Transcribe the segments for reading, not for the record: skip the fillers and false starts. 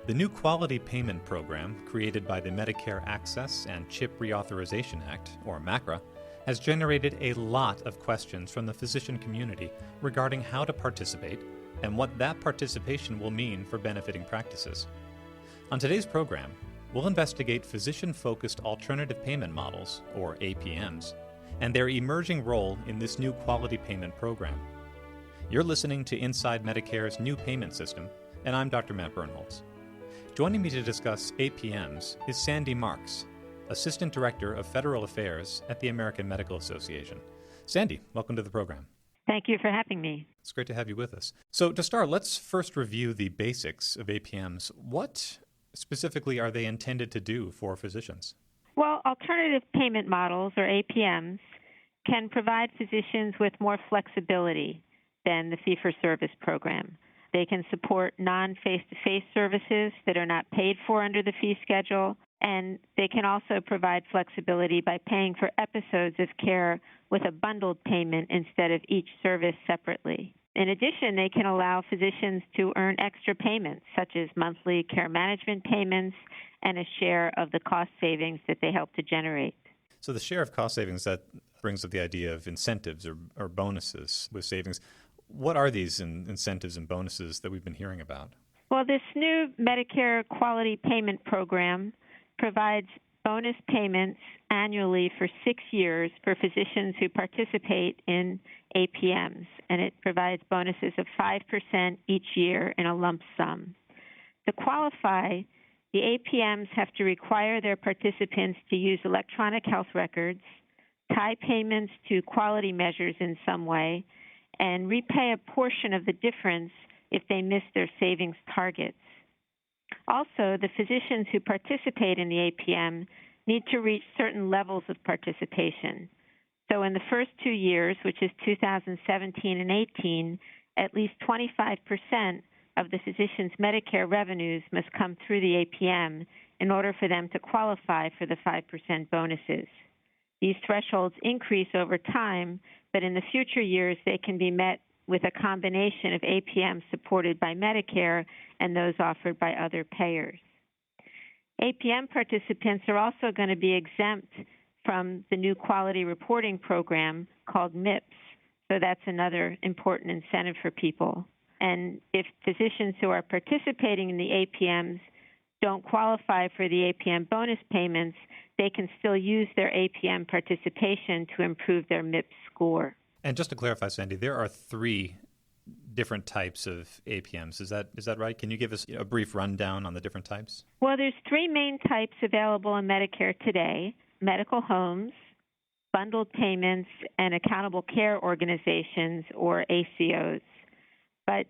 The new Quality Payment Program, created by the Medicare Access and CHIP Reauthorization Act, or MACRA, has generated a lot of questions from the physician community regarding how to participate and what that participation will mean for benefiting practices. On today's program, we'll investigate physician-focused alternative payment models, or APMs, and their emerging role in this new Quality Payment Program. You're listening to Inside Medicare's new payment system, and I'm Dr. Matt Birnholz. Joining me to discuss APMs is Sandy Marks, Assistant Director of Federal Affairs at the American Medical Association. Sandy, welcome to the program. Thank you for having me. It's great to have you with us. So to start, let's first review the basics of APMs. What specifically are they intended to do for physicians? Well, alternative payment models, or APMs, can provide physicians with more flexibility than the fee-for-service program. They can support non-face-to-face services that are not paid for under the fee schedule, and they can also provide flexibility by paying for episodes of care with a bundled payment instead of each service separately. In addition, they can allow physicians to earn extra payments, such as monthly care management payments and a share of the cost savings that they help to generate. So the share of cost savings, that brings up the idea of incentives or bonuses with savings. What are these incentives and bonuses that we've been hearing about? Well, this new Medicare Quality Payment Program provides bonus payments annually for 6 years for physicians who participate in APMs, and it provides bonuses of 5% each year in a lump sum. To qualify, the APMs have to require their participants to use electronic health records, tie payments to quality measures in some way, and repay a portion of the difference if they miss their savings targets. Also, the physicians who participate in the APM need to reach certain levels of participation. So in the first 2 years, which is 2017 and 18, at least 25% of the physician's Medicare revenues must come through the APM in order for them to qualify for the 5% bonuses. These thresholds increase over time, but in the future years, they can be met with a combination of APMs supported by Medicare and those offered by other payers. APM participants are also going to be exempt from the new quality reporting program called MIPS, so that's another important incentive for people. And if physicians who are participating in the APMs don't qualify for the APM bonus payments, they can still use their APM participation to improve their MIPS score. And just to clarify, Sandy, there are 3 different types of APMs. Is that right? Can you give us a brief rundown on the different types? Well, there's 3 main types available in Medicare today: medical homes, bundled payments, and accountable care organizations, or ACOs. But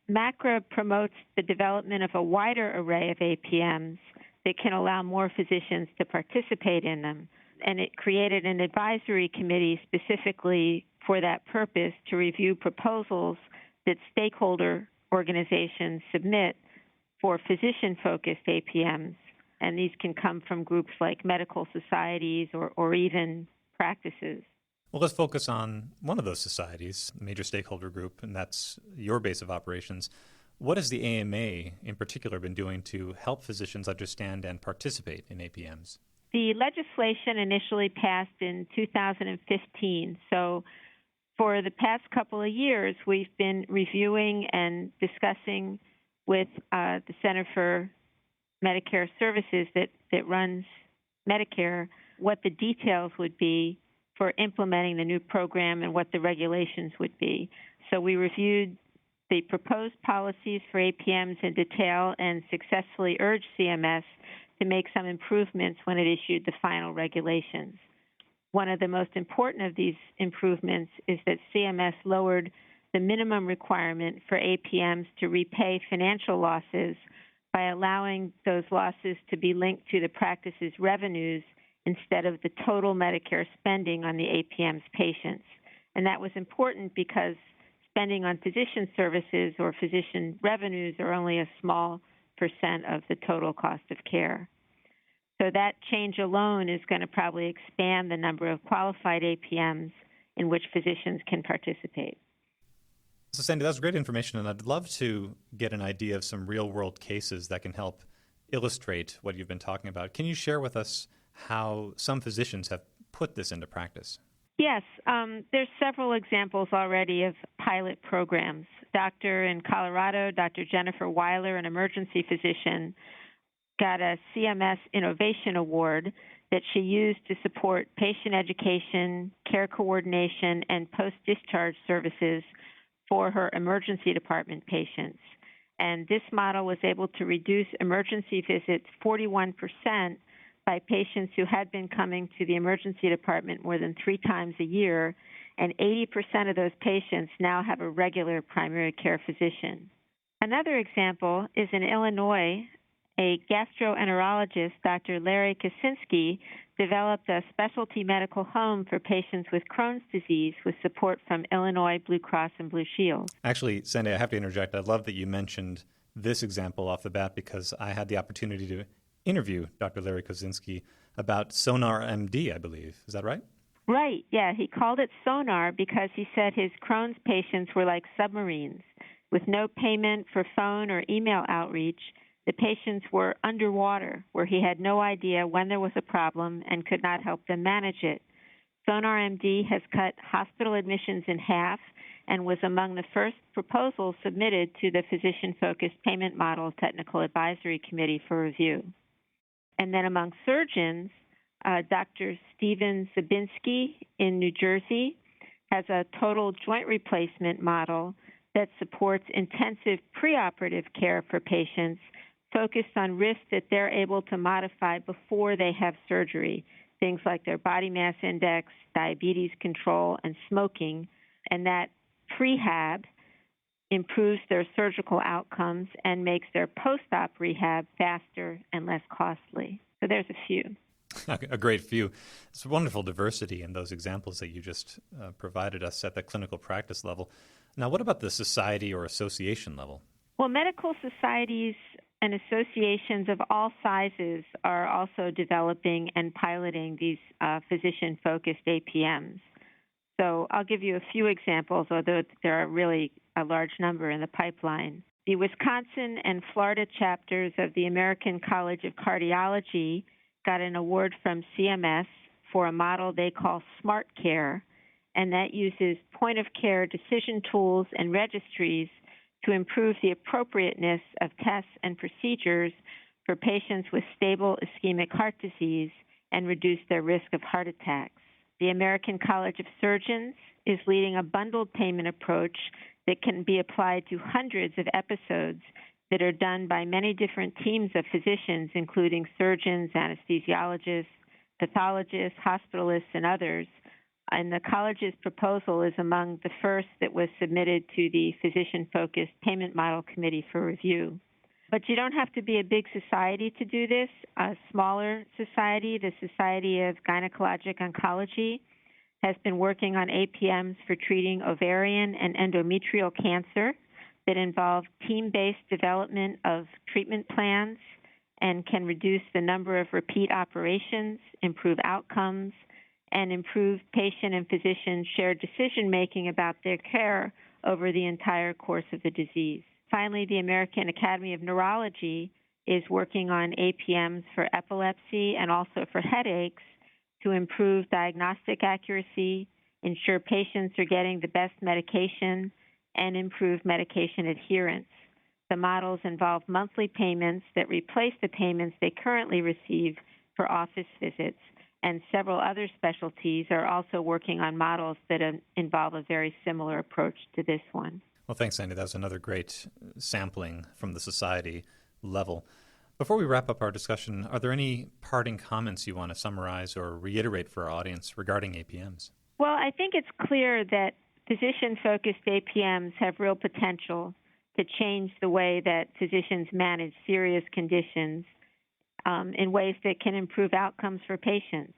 MACRA promotes the development of a wider array of APMs that can allow more physicians to participate in them. And it created an advisory committee specifically for that purpose to review proposals that stakeholder organizations submit for physician-focused APMs. And these can come from groups like medical societies or even practices. Well, let's focus on one of those societies, a major stakeholder group, and that's your base of operations. What has the AMA in particular been doing to help physicians understand and participate in APMs? The legislation initially passed in 2015, so for the past couple of years, we've been reviewing and discussing with the Center for Medicare Services that runs Medicare what the details would be for implementing the new program and what the regulations would be. So we reviewed the proposed policies for APMs in detail and successfully urged CMS to make some improvements when it issued the final regulations. One of the most important of these improvements is that CMS lowered the minimum requirement for APMs to repay financial losses by allowing those losses to be linked to the practice's revenues instead of the total Medicare spending on the APM's patients. And that was important because spending on physician services or physician revenues are only a small percent of the total cost of care. So that change alone is going to probably expand the number of qualified APMs in which physicians can participate. So, Sandy, that's great information, and I'd love to get an idea of some real-world cases that can help illustrate what you've been talking about. Can you share with us how some physicians have put this into practice? Yes, there's several examples already of pilot programs. Doctor in Colorado, Dr. Jennifer Weiler, an emergency physician, got a CMS Innovation Award that she used to support patient education, care coordination, and post-discharge services for her emergency department patients. And this model was able to reduce emergency visits 41% by patients who had been coming to the emergency department more than 3 times a year, and 80% of those patients now have a regular primary care physician. Another example is in Illinois. A gastroenterologist, Dr. Larry Kaczynski, developed a specialty medical home for patients with Crohn's disease with support from Illinois Blue Cross and Blue Shield. Actually, Sandy, I have to interject. I love that you mentioned this example off the bat because I had the opportunity to interview Dr. Larry Kaczynski about Sonar MD, I believe. Is that right? Right, yeah. He called it Sonar because he said his Crohn's patients were like submarines. With no payment for phone or email outreach, the patients were underwater, where he had no idea when there was a problem and could not help them manage it. Sonar MD has cut hospital admissions in half and was among the first proposals submitted to the Physician-Focused Payment Model Technical Advisory Committee for review. And then among surgeons, Dr. Steven Zabinski in New Jersey has a total joint replacement model that supports intensive preoperative care for patients focused on risks that they're able to modify before they have surgery, things like their body mass index, diabetes control, and smoking, and that prehab improves their surgical outcomes and makes their post-op rehab faster and less costly. So there's a few. A great few. It's wonderful diversity in those examples that you just provided us at the clinical practice level. Now, what about the society or association level? Well, medical societies and associations of all sizes are also developing and piloting these physician-focused APMs. So I'll give you a few examples, although there are really a large number in the pipeline. The Wisconsin and Florida chapters of the American College of Cardiology got an award from CMS for a model they call Smart Care, and that uses point-of-care decision tools and registries to improve the appropriateness of tests and procedures for patients with stable ischemic heart disease and reduce their risk of heart attacks. The American College of Surgeons is leading a bundled payment approach that can be applied to hundreds of episodes that are done by many different teams of physicians, including surgeons, anesthesiologists, pathologists, hospitalists, and others. And the college's proposal is among the first that was submitted to the Physician-Focused Payment Model Committee for review. But you don't have to be a big society to do this. A smaller society, the Society of Gynecologic Oncology, has been working on APMs for treating ovarian and endometrial cancer that involve team-based development of treatment plans and can reduce the number of repeat operations, improve outcomes, and improve patient and physician shared decision-making about their care over the entire course of the disease. Finally, the American Academy of Neurology is working on APMs for epilepsy and also for headaches to improve diagnostic accuracy, ensure patients are getting the best medication, and improve medication adherence. The models involve monthly payments that replace the payments they currently receive for office visits, and several other specialties are also working on models that involve a very similar approach to this one. Well, thanks, Sandy. That was another great sampling from the society level. Before we wrap up our discussion, are there any parting comments you want to summarize or reiterate for our audience regarding APMs? Well, I think it's clear that physician-focused APMs have real potential to change the way that physicians manage serious conditions in ways that can improve outcomes for patients.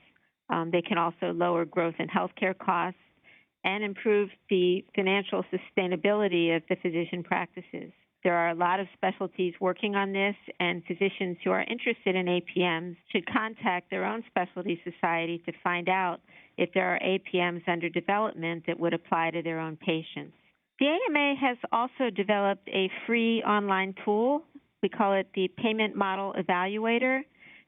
They can also lower growth in healthcare costs and improve the financial sustainability of the physician practices. There are a lot of specialties working on this, and physicians who are interested in APMs should contact their own specialty society to find out if there are APMs under development that would apply to their own patients. The AMA has also developed a free online tool. We call it the Payment Model Evaluator,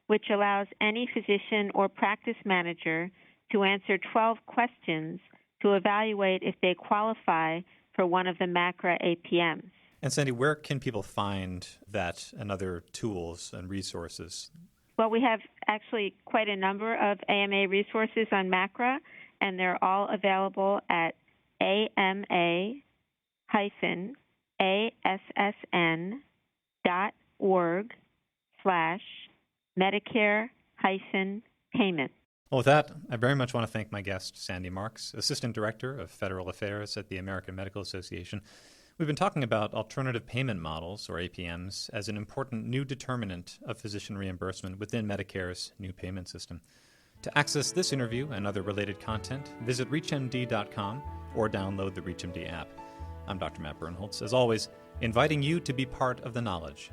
which allows any physician or practice manager to answer 12 questions to evaluate if they qualify for one of the MACRA APMs. And Sandy, where can people find that and other tools and resources? Well, we have actually quite a number of AMA resources on MACRA, and they're all available at ama-assn.org/Medicare-payment. Well, with that, I very much want to thank my guest, Sandy Marks, Assistant Director of Federal Affairs at the American Medical Association. We've been talking about alternative payment models, or APMs, as an important new determinant of physician reimbursement within Medicare's new payment system. To access this interview and other related content, visit ReachMD.com or download the ReachMD app. I'm Dr. Matt Birnholz, as always, inviting you to be part of the knowledge.